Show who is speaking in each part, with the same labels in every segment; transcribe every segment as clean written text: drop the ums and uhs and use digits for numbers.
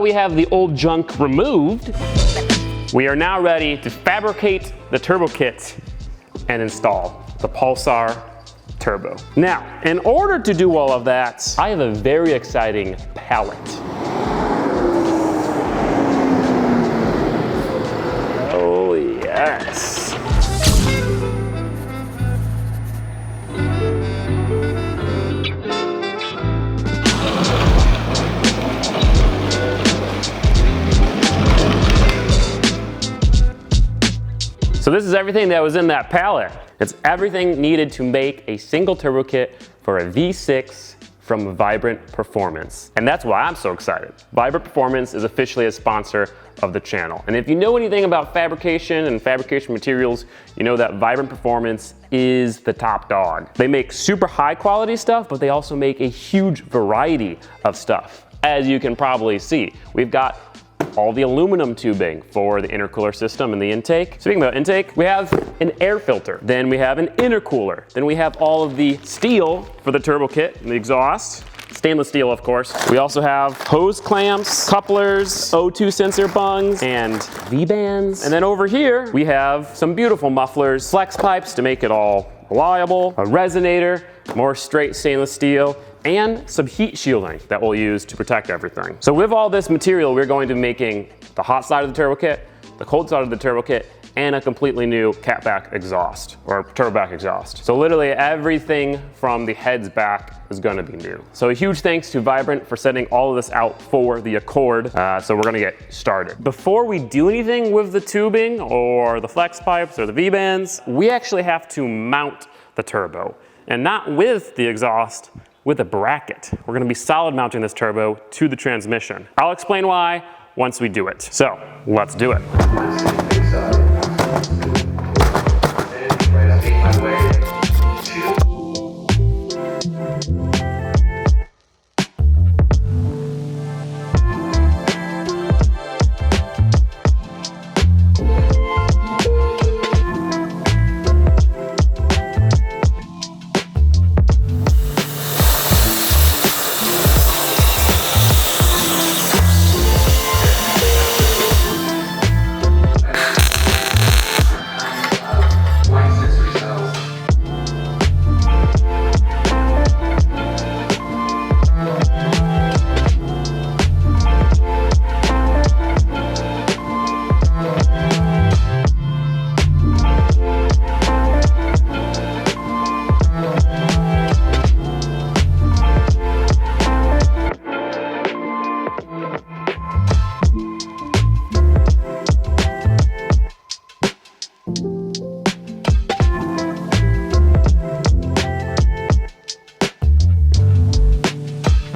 Speaker 1: we have the old junk removed, we are now ready to fabricate the turbo kit and install the Pulsar turbo. Now, in order to do all of that, I have a very exciting pallet. Oh yes. So this is everything that was in that pallet. It's everything needed to make a single turbo kit for a V6 from Vibrant Performance. And that's why I'm so excited. Vibrant Performance is officially a sponsor of the channel. And if you know anything about fabrication and fabrication materials, you know that Vibrant Performance is the top dog. They make super high quality stuff, but they also make a huge variety of stuff. As you can probably see, we've got all the aluminum tubing for the intercooler system and the intake. Speaking about intake, we have an air filter, then we have an intercooler, then we have all of the steel for the turbo kit and the exhaust. Stainless steel, of course. We also have hose clamps, couplers, O2 sensor bungs, and V-bands. And then over here, we have some beautiful mufflers, flex pipes to make it all reliable, a resonator, more straight stainless steel, and some heat shielding that we'll use to protect everything. So with all this material, we're going to be making the hot side of the turbo kit, the cold side of the turbo kit, and a completely new catback exhaust, or turboback exhaust. So literally everything from the heads back is gonna be new. So a huge thanks to Vibrant for sending all of this out for the Accord. So we're gonna get started. Before we do anything with the tubing or the flex pipes or the V-bands, we actually have to mount the turbo, and not with the exhaust, with a bracket. We're gonna be solid mounting this turbo to the transmission. I'll explain why once we do it. So let's do it.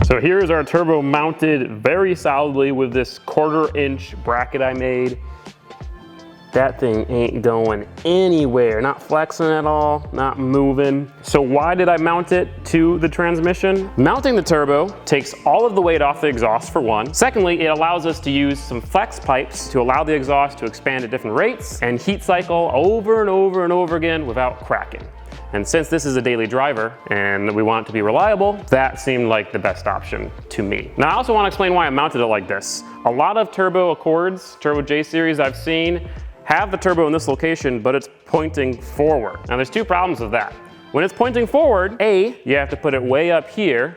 Speaker 1: So here's our turbo mounted very solidly with this 1/4 inch bracket I made. That thing ain't going anywhere, not flexing at all, not moving. So why did I mount it to the transmission? Mounting the turbo takes all of the weight off the exhaust for one. Secondly, it allows us to use some flex pipes to allow the exhaust to expand at different rates and heat cycle over and over and over again without cracking. And since this is a daily driver and we want it to be reliable, that seemed like the best option to me. Now I also want to explain why I mounted it like this. A lot of turbo Accords, turbo J series I've seen, have the turbo in this location, but it's pointing forward. Now there's two problems with that. When it's pointing forward, A, you have to put it way up here,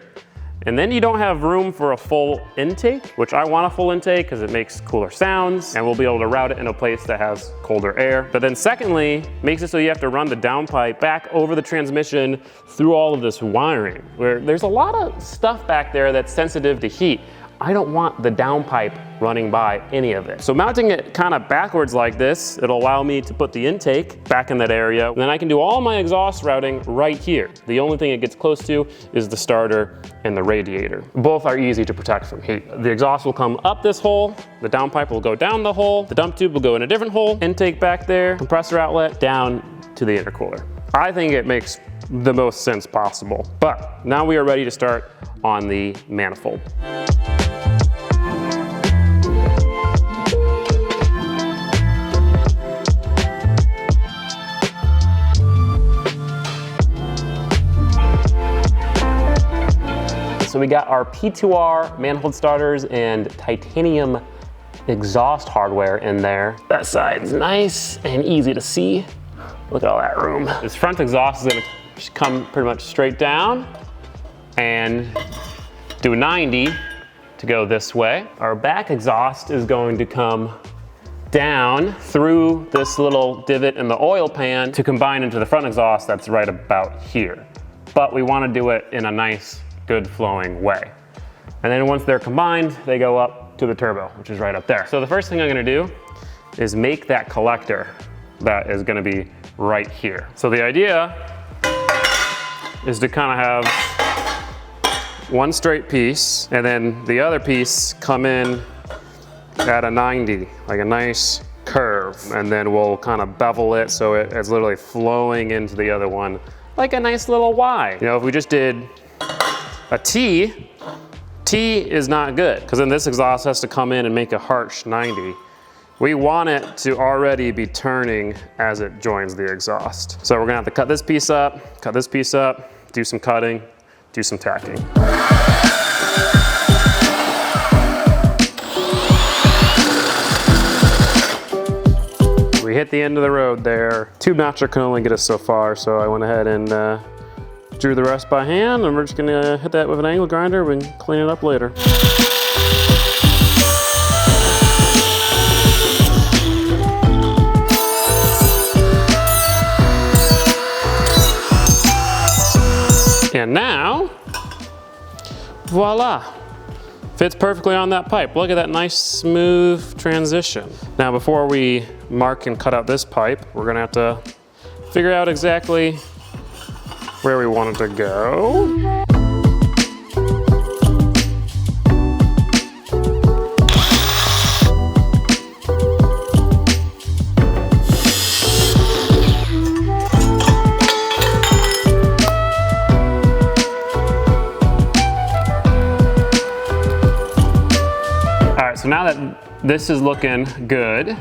Speaker 1: and then you don't have room for a full intake, which I want a full intake because it makes cooler sounds and we'll be able to route it in a place that has colder air. But then secondly, makes it so you have to run the downpipe back over the transmission through all of this wiring, where there's a lot of stuff back there that's sensitive to heat. I don't want the downpipe running by any of it. So mounting it kind of backwards like this, it'll allow me to put the intake back in that area. And then I can do all my exhaust routing right here. The only thing it gets close to is the starter and the radiator. Both are easy to protect from heat. The exhaust will come up this hole, the downpipe will go down the hole, the dump tube will go in a different hole, intake back there, compressor outlet down to the intercooler. I think it makes the most sense possible. But now we are ready to start on the manifold. So we got our P2R manifold starters and titanium exhaust hardware in there. That side's nice and easy to see. Look at all that room. This front exhaust is gonna just come pretty much straight down and do 90 to go this way. Our back exhaust is going to come down through this little divot in the oil pan to combine into the front exhaust that's right about here. But we want to do it in a nice, good flowing way. And then once they're combined, they go up to the turbo, which is right up there. So the first thing I'm gonna do is make that collector that is gonna be right here. So the idea is to kind of have one straight piece and then the other piece come in at a 90, like a nice curve. And then we'll kind of bevel it so it's literally flowing into the other one like a nice little Y. You know, if we just did a T is not good because then this exhaust has to come in and make a harsh 90. We want it to already be turning as it joins the exhaust. So we're gonna have to cut this piece up, do some cutting, do some tacking. We hit the end of the road there. Tube notcher can only get us so far, so I went ahead and drew the rest by hand, and we're just gonna hit that with an angle grinder. We can clean it up later. And now, voila. Fits perfectly on that pipe. Look at that nice smooth transition. Now before we mark and cut out this pipe, we're gonna have to figure out exactly where we want it to go. So now that this is looking good,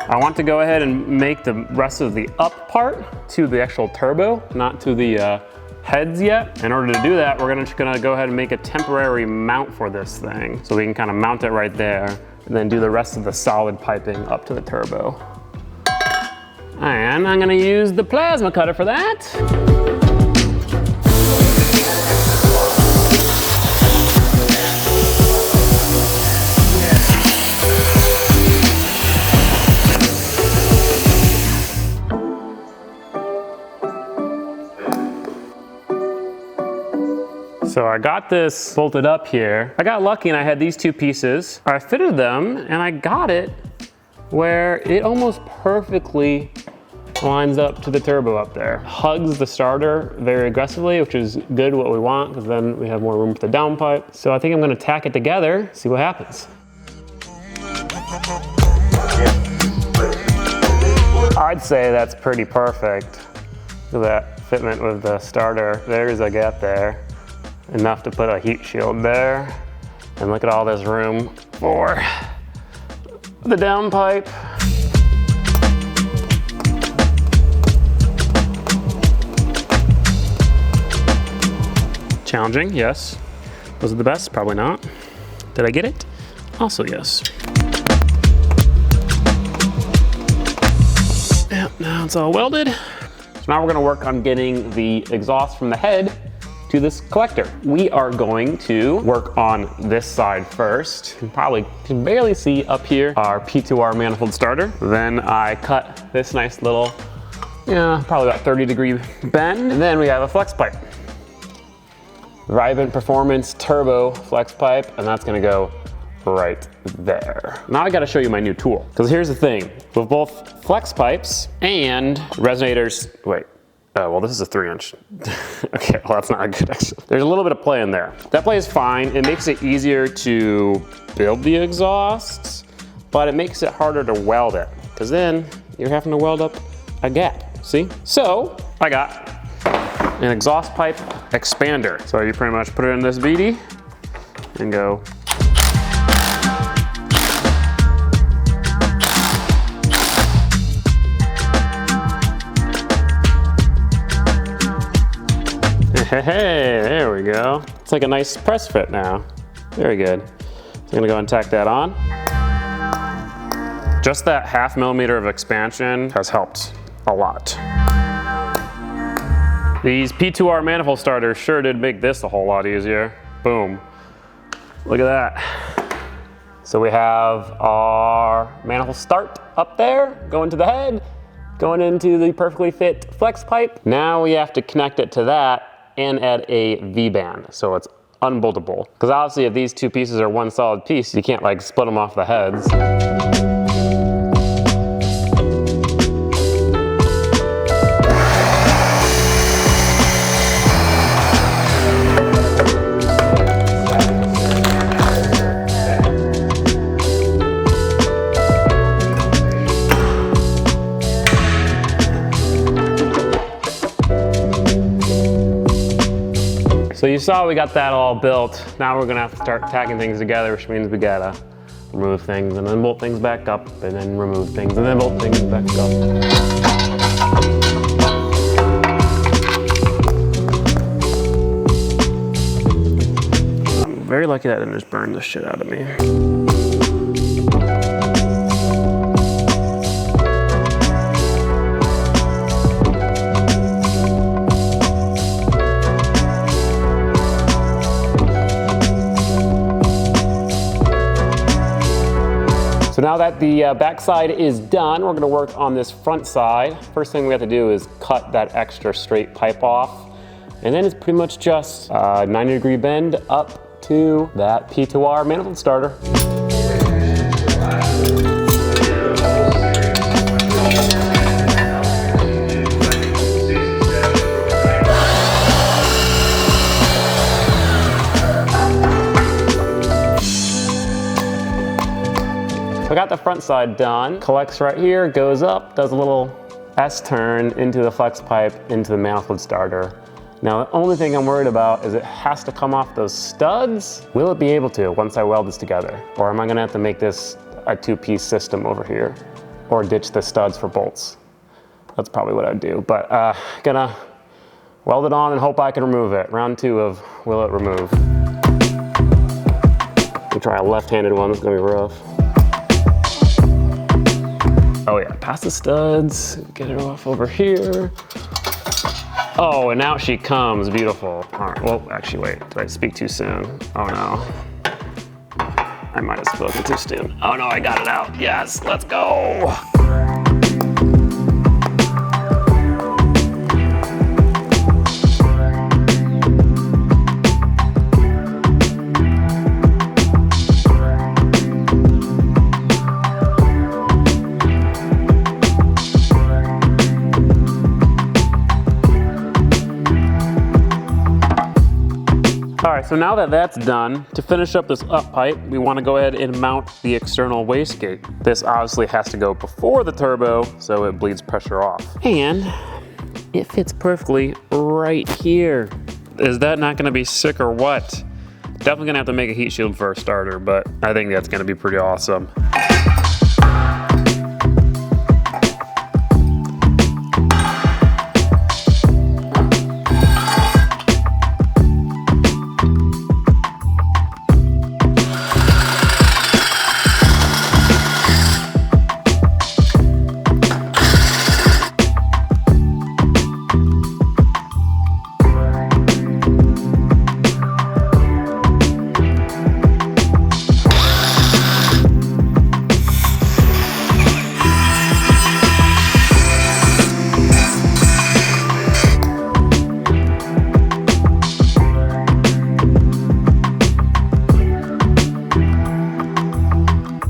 Speaker 1: I want to go ahead and make the rest of the up part to the actual turbo, not to the heads yet. In order to do that, we're just gonna go ahead and make a temporary mount for this thing. So we can kind of mount it right there and then do the rest of the solid piping up to the turbo. And I'm gonna use the plasma cutter for that. So I got this bolted up here. I got lucky and I had these two pieces. I fitted them and I got it where it almost perfectly lines up to the turbo up there. Hugs the starter very aggressively, which is good, what we want, because then we have more room for the downpipe. So I think I'm gonna tack it together, see what happens. I'd say that's pretty perfect. Look at that fitment with the starter. There's a gap there. Enough to put a heat shield there. And look at all this room for the downpipe. Challenging, yes. Was it the best? Probably not. Did I get it? Also yes. Yep, now it's all welded. So now we're gonna work on getting the exhaust from the head to this collector. We are going to work on this side first. You probably can barely see up here our P2R manifold starter. Then I cut this nice little, probably about 30-degree bend. And then we have a flex pipe. Vibant Performance Turbo flex pipe, and that's gonna go right there. Now I gotta show you my new tool. Because here's the thing, with both flex pipes and resonators, well, this is a 3-inch. Okay, well, that's not good, actually. There's a little bit of play in there. That play is fine. It makes it easier to build the exhausts, but it makes it harder to weld it, because then you're having to weld up a gap, see? So, I got an exhaust pipe expander. So you pretty much put it in this VIDS and go. Hey, there we go. It's like a nice press fit now. Very good. So I'm gonna go and tack that on. Just that 1/2 millimeter of expansion has helped a lot. These P2R manifold starters sure did make this a whole lot easier. Boom. Look at that. So we have our manifold start up there, going to the head, going into the perfectly fit flex pipe. Now we have to connect it to that and add a V-band, so it's unboltable. Because obviously if these two pieces are one solid piece, you can't like split them off the heads. So you saw we got that all built. Now we're gonna have to start tacking things together, which means we gotta remove things and then bolt things back up and then remove things and then bolt things back up. I'm very lucky that didn't just burn the shit out of me. So now that the back side is done, we're gonna work on this front side. First thing we have to do is cut that extra straight pipe off. And then it's pretty much just a 90-degree bend up to that P2R manifold starter. I got the front side done. Collects right here, goes up, does a little S-turn into the flex pipe, into the manifold starter. Now the only thing I'm worried about is it has to come off those studs. Will it be able to once I weld this together? Or am I gonna have to make this a two-piece system over here? Or ditch the studs for bolts? That's probably what I'd do. But gonna weld it on and hope I can remove it. Round 2 of will it remove. We'll try a left-handed one, it's gonna be rough. Oh yeah, past the studs, get it off over here. Oh, and out she comes, beautiful. All right, well, actually wait, did I speak too soon? Oh no. I might have spoken too soon. Oh no, I got it out. Yes, let's go. All right, so now that that's done, to finish up this up pipe, we want to go ahead and mount the external wastegate. This obviously has to go before the turbo, so it bleeds pressure off. And it fits perfectly right here. Is that not gonna be sick or what? Definitely gonna have to make a heat shield for a starter, but I think that's gonna be pretty awesome.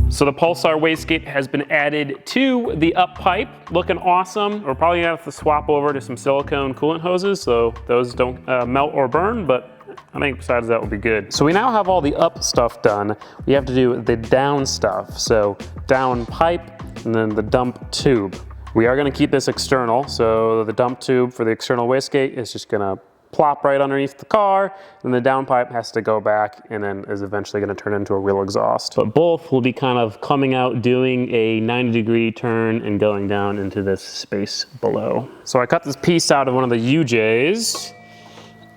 Speaker 1: So the Pulsar wastegate has been added to the up pipe, looking awesome. We're probably gonna have to swap over to some silicone coolant hoses so those don't melt or burn, but I think besides that will be good. So we now have all the up stuff done. We have to do the down stuff. So down pipe and then the dump tube. We are gonna keep this external. So the dump tube for the external wastegate is just gonna plop right underneath the car, and the downpipe has to go back and then is eventually going to turn into a real exhaust. But both will be kind of coming out, doing a 90-degree turn and going down into this space below. So I cut this piece out of one of the UJs,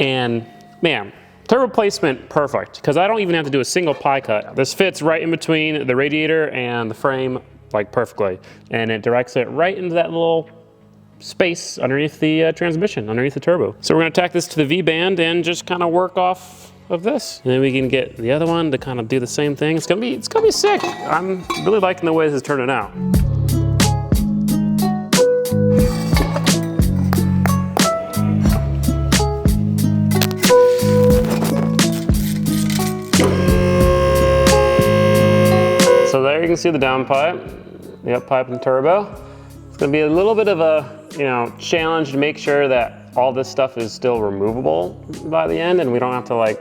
Speaker 1: and man, Turbo placement, perfect, because I don't even have to do a single pie cut. This fits right in between the radiator and the frame, like perfectly. And it directs it right into that little space underneath the transmission, underneath the turbo. So we're gonna tack this to the V-band and just kind of work off of this. And then we can get the other one to kind of do the same thing. It's gonna be sick. I'm really liking the way this is turning out. So there you can see the downpipe, the uppipe and turbo. It's gonna be a little bit of a, challenge to make sure that all this stuff is still removable by the end and we don't have to like,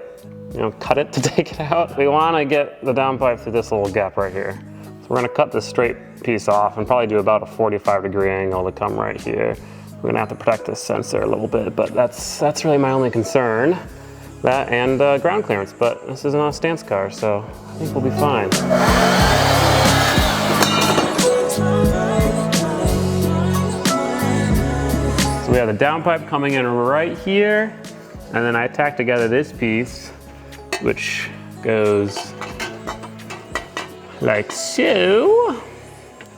Speaker 1: cut it to take it out. We wanna get the downpipe through this little gap right here. So we're gonna cut this straight piece off and probably do about a 45-degree angle to come right here. We're gonna have to protect this sensor a little bit, but that's really my only concern. That and ground clearance, but this is not a stance car, so I think we'll be fine. So we have the downpipe coming in right here, and then I tack together this piece, which goes like so,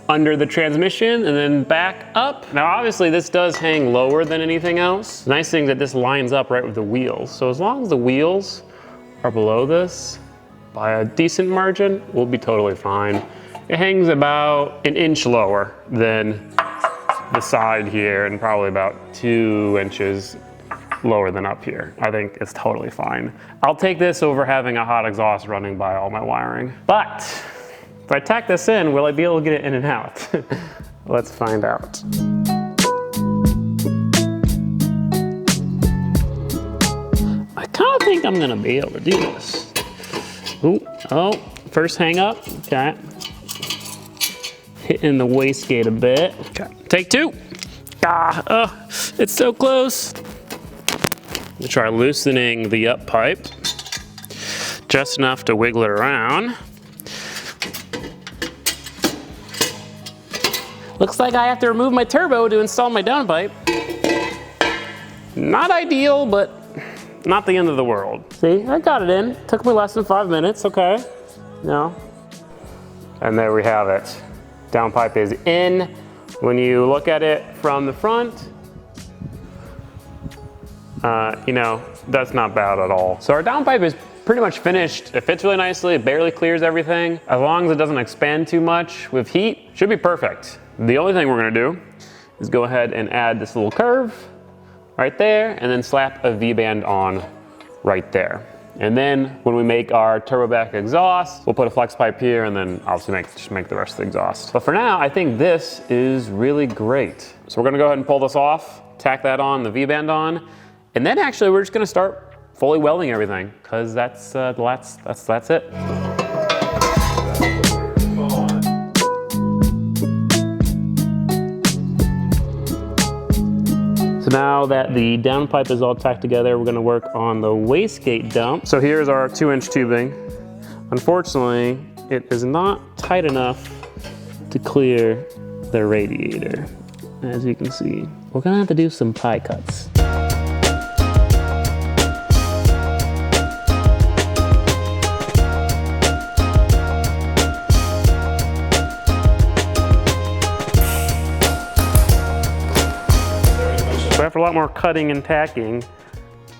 Speaker 1: under the transmission and then back up. Now obviously this does hang lower than anything else. The nice thing is that this lines up right with the wheels. So as long as the wheels are below this by a decent margin, we'll be totally fine. It hangs about an inch lower than the side here and probably about 2 inches lower than up here. I think it's totally fine. I'll take this over having a hot exhaust running by all my wiring. But if I tack this in, will I be able to get it in and out? Let's find out. I kind of think I'm gonna be able to do this. Ooh, oh, first hang up, okay. Hitting the wastegate a bit. Okay, take two. It's so close. I'm gonna try loosening the up pipe, just enough to wiggle it around. Looks like I have to remove my turbo to install my downpipe. Not ideal, but not the end of the world. See, I got it in. Took me less than 5 minutes, okay. No. And there we have it. Downpipe is in. When you look at it from the front, that's not bad at all. So our downpipe is pretty much finished. It fits really nicely, it barely clears everything. As long as it doesn't expand too much with heat, should be perfect. The only thing we're gonna do is go ahead and add this little curve right there and then slap a V-band on right there. And then when we make our turbo back exhaust, we'll put a flex pipe here and then obviously just make the rest of the exhaust. But for now, I think this is really great. So we're gonna go ahead and pull this off, tack that on, the V-band on, and then actually we're just gonna start fully welding everything because that's it. So now that the downpipe is all tacked together, we're gonna work on the wastegate dump. So here's our 2-inch tubing. Unfortunately, it is not tight enough to clear the radiator. As you can see, we're gonna have to do some pie cuts. So after a lot more cutting and tacking,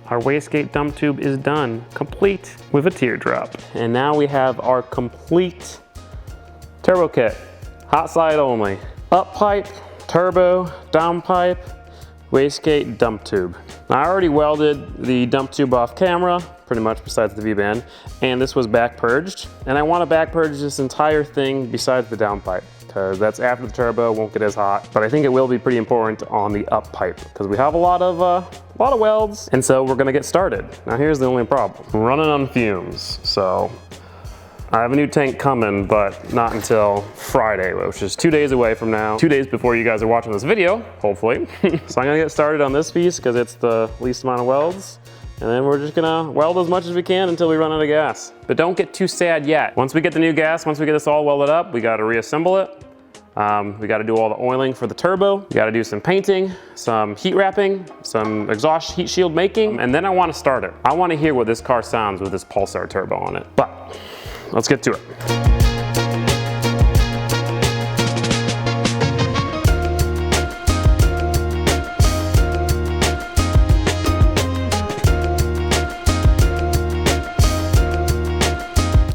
Speaker 1: our wastegate dump tube is done, complete with a teardrop. And now we have our complete turbo kit, hot side only. Up pipe, turbo, down pipe, wastegate dump tube. Now, I already welded the dump tube off camera, pretty much besides the V-band, and this was back purged. And I want to back purge this entire thing besides the downpipe, because that's after the turbo, won't get as hot. But I think it will be pretty important on the up pipe, because we have a lot of welds, and so we're gonna get started. Now here's the only problem. I'm running on fumes, so I have a new tank coming, but not until Friday, which is 2 days away from now. 2 days before you guys are watching this video, hopefully. So I'm gonna get started on this piece because it's the least amount of welds. And then we're just gonna weld as much as we can until we run out of gas. But don't get too sad yet. Once we get the new gas, once we get this all welded up, we gotta reassemble it. We got to do all the oiling for the turbo. We got to do some painting, some heat wrapping, some exhaust heat shield making, and then I want to start it. I want to hear what this car sounds with this Pulsar turbo on it. But let's get to it.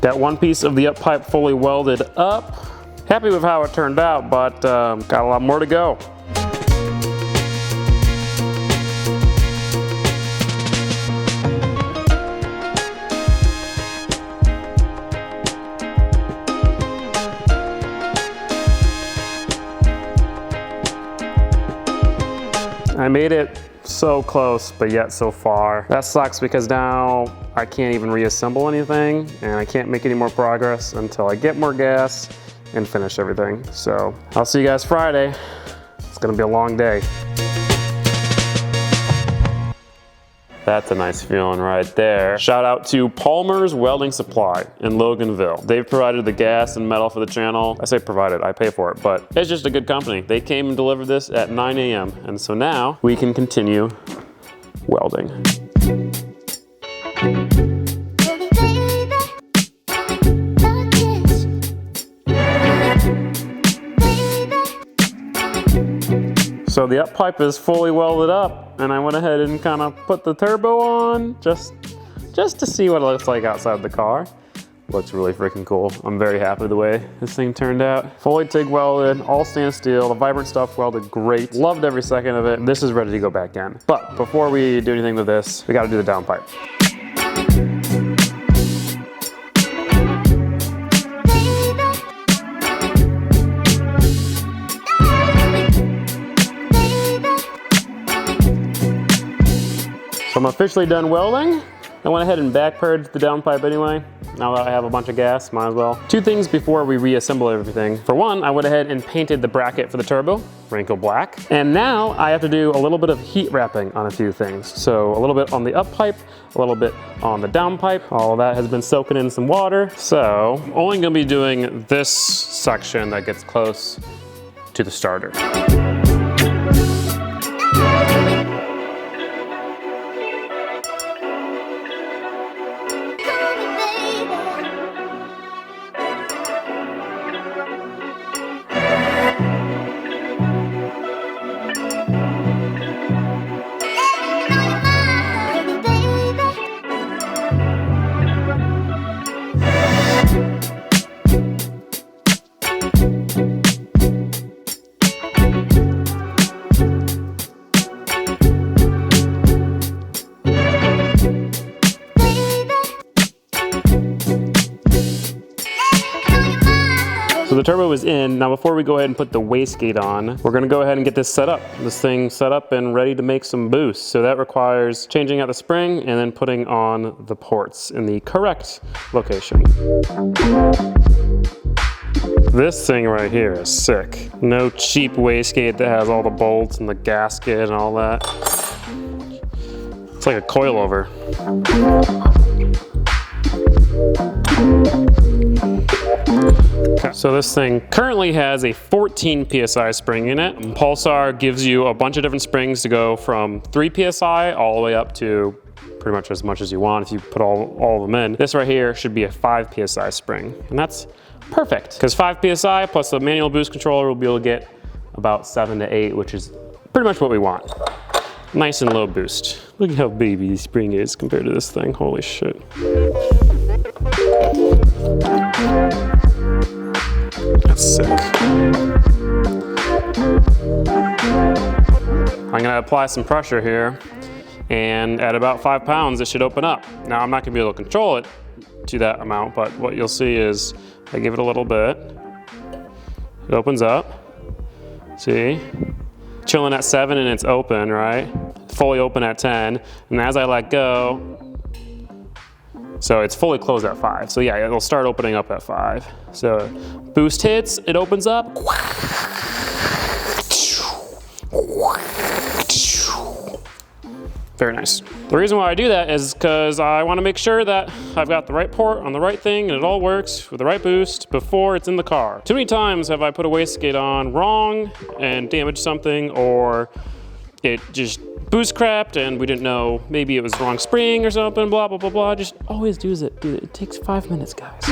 Speaker 1: Got one piece of the up pipe fully welded up. Happy with how it turned out, but got a lot more to go. I made it so close, but yet so far. That sucks because now I can't even reassemble anything and I can't make any more progress until I get more gas and finish everything. So I'll see you guys Friday. It's gonna be a long day. That's a nice feeling right there. Shout out to Palmer's Welding Supply in Loganville. They've provided the gas and metal for the channel. I say provided, I pay for it, but it's just a good company. They came and delivered this at 9 a.m. And so now we can continue welding. So the up pipe is fully welded up, and I went ahead and kind of put the turbo on just to see what it looks like outside the car. Looks really freaking cool. I'm very happy with the way this thing turned out. Fully TIG welded, all stainless steel, the vibrant stuff welded great. Loved every second of it. This is ready to go back in. But before we do anything with this, we gotta do the downpipe. So I'm officially done welding. I went ahead and back purged the downpipe anyway. Now that I have a bunch of gas, might as well. Two things before we reassemble everything. For one, I went ahead and painted the bracket for the turbo, wrinkle black. And now I have to do a little bit of heat wrapping on a few things. So a little bit on the up pipe, a little bit on the downpipe. All of that has been soaking in some water. So only gonna be doing this section that gets close to the starter. So the turbo is in. Now before we go ahead and put the wastegate on, we're gonna go ahead and get this set up. This thing set up and ready to make some boost. So that requires changing out the spring and then putting on the ports in the correct location. This thing right here is sick. No cheap wastegate that has all the bolts and the gasket and all that. It's like a coilover. Okay. So this thing currently has a 14 PSI spring in it. Pulsar gives you a bunch of different springs to go from 3 PSI all the way up to pretty much as you want if you put all of them in. This right here should be a 5 PSI spring, and that's perfect because 5 PSI plus the manual boost controller will be able to get about 7 to 8, which is pretty much what we want. Nice and low boost. Look at how baby the spring is compared to this thing. Holy shit. That's sick. I'm gonna apply some pressure here, and at about 5 pounds, it should open up. Now, I'm not gonna be able to control it to that amount, but what you'll see is I give it a little bit. It opens up. See? Chilling at 7 and it's open, right? Fully open at 10, and as I let go, so it's fully closed at 5. So yeah, it'll start opening up at 5. So boost hits, it opens up. Very nice. The reason why I do that is because I want to make sure that I've got the right port on the right thing and it all works with the right boost before it's in the car. Too many times have I put a wastegate on wrong and damaged something, or it just boost crapped and we didn't know, maybe it was the wrong spring or something, blah, blah, blah, blah. Just always do it. It takes 5 minutes, guys.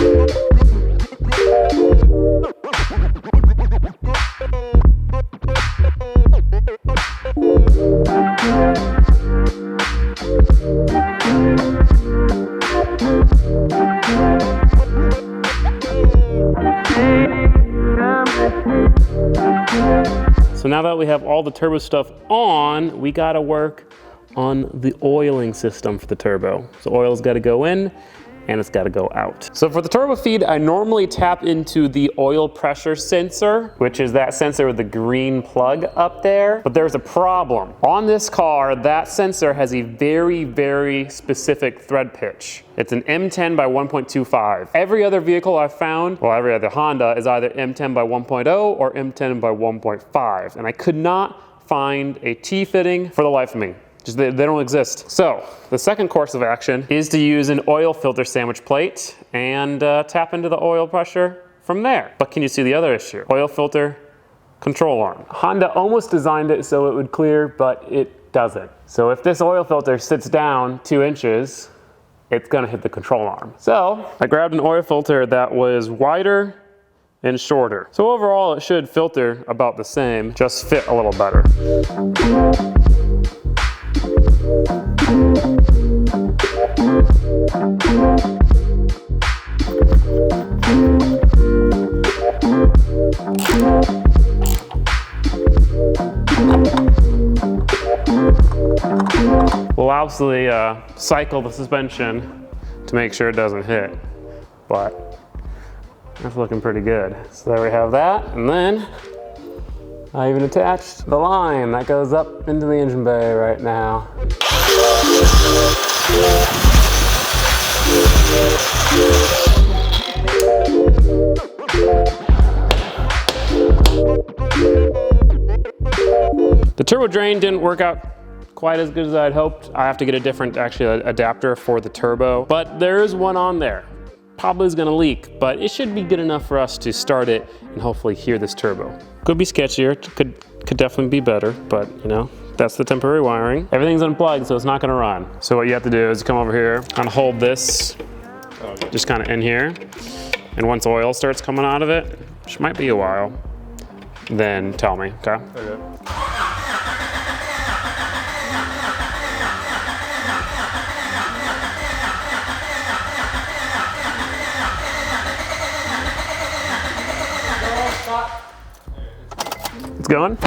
Speaker 1: So now that we have all the turbo stuff on, we gotta work on the oiling system for the turbo. So oil's gotta go in and it's gotta go out. So for the turbo feed, I normally tap into the oil pressure sensor, which is that sensor with the green plug up there. But there's a problem. On this car, that sensor has a very, very specific thread pitch. It's an M10 by 1.25. Every other vehicle I've found, well, every other Honda is either M10 by 1.0 or M10 by 1.5. And I could not find a T-fitting for the life of me. Just they don't exist. So the second course of action is to use an oil filter sandwich plate and tap into the oil pressure from there. But can you see the other issue? Oil filter control arm. Honda almost designed it so it would clear, but it doesn't. So if this oil filter sits down 2 inches, it's gonna hit the control arm. So I grabbed an oil filter that was wider and shorter. So overall it should filter about the same, just fit a little better. We'll obviously cycle the suspension to make sure it doesn't hit, but that's looking pretty good. So there we have that, and then I even attached the line that goes up into the engine bay right now. The turbo drain didn't work out quite as good as I'd hoped. I have to get a different adapter for the turbo, but there is one on there. Probably is gonna leak, but it should be good enough for us to start it and hopefully hear this turbo. Could be sketchier, could definitely be better, but you know, that's the temporary wiring. Everything's unplugged, so it's not gonna run. So what you have to do is come over here and hold this just kind of in here. And once oil starts coming out of it, which might be a while, then tell me, okay? Okay. It's going?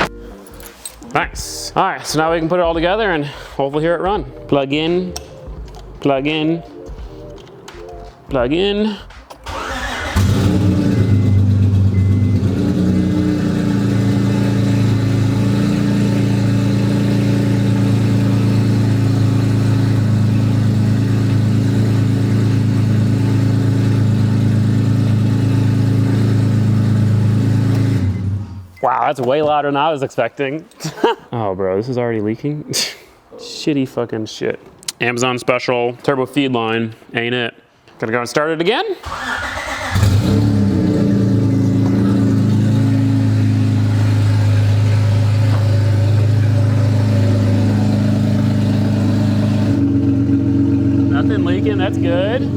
Speaker 1: Nice. All right, so now we can put it all together and hopefully hear it run. Plug in, plug in, plug in. Wow, that's way louder than I was expecting. Oh, bro, this is already leaking. Shitty fucking shit. Amazon special turbo feed line, ain't it? Gonna go and start it again. Nothing leaking, that's good.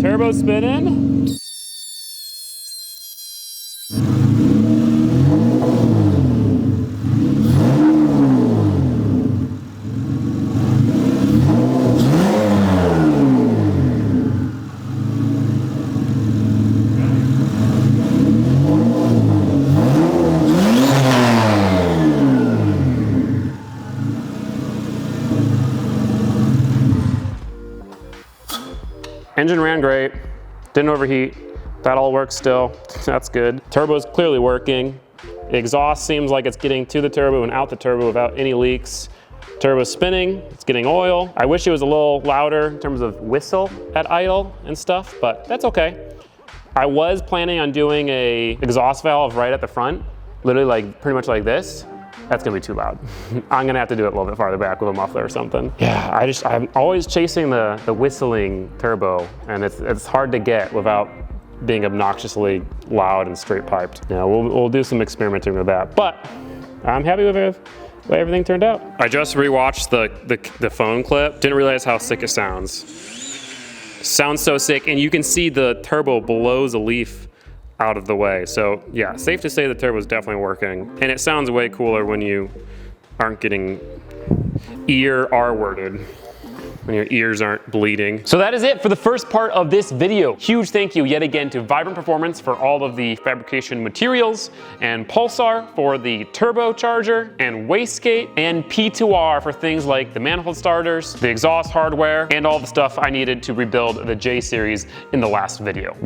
Speaker 1: Turbo spinning. Engine ran great, didn't overheat. That all works still, that's good. Turbo's clearly working. The exhaust seems like it's getting to the turbo and out the turbo without any leaks. Turbo's spinning, it's getting oil. I wish it was a little louder in terms of whistle at idle and stuff, but that's okay. I was planning on doing a exhaust valve right at the front, literally like pretty much like this. That's gonna be too loud. I'm gonna have to do it a little bit farther back with a muffler or something. Yeah, I'm always chasing the whistling turbo, and it's hard to get without being obnoxiously loud and straight piped. Yeah, we'll do some experimenting with that, but I'm happy with the way everything turned out. I just rewatched the phone clip. Didn't realize how sick it sounds. Sounds so sick, and you can see the turbo blows a leaf out of the way. So yeah, safe to say the turbo is definitely working. And it sounds way cooler when you aren't getting ear R-worded, when your ears aren't bleeding. So that is it for the first part of this video. Huge thank you yet again to Vibrant Performance for all of the fabrication materials, and Pulsar for the turbocharger, and Wastegate, and P2R for things like the manifold starters, the exhaust hardware, and all the stuff I needed to rebuild the J series in the last video.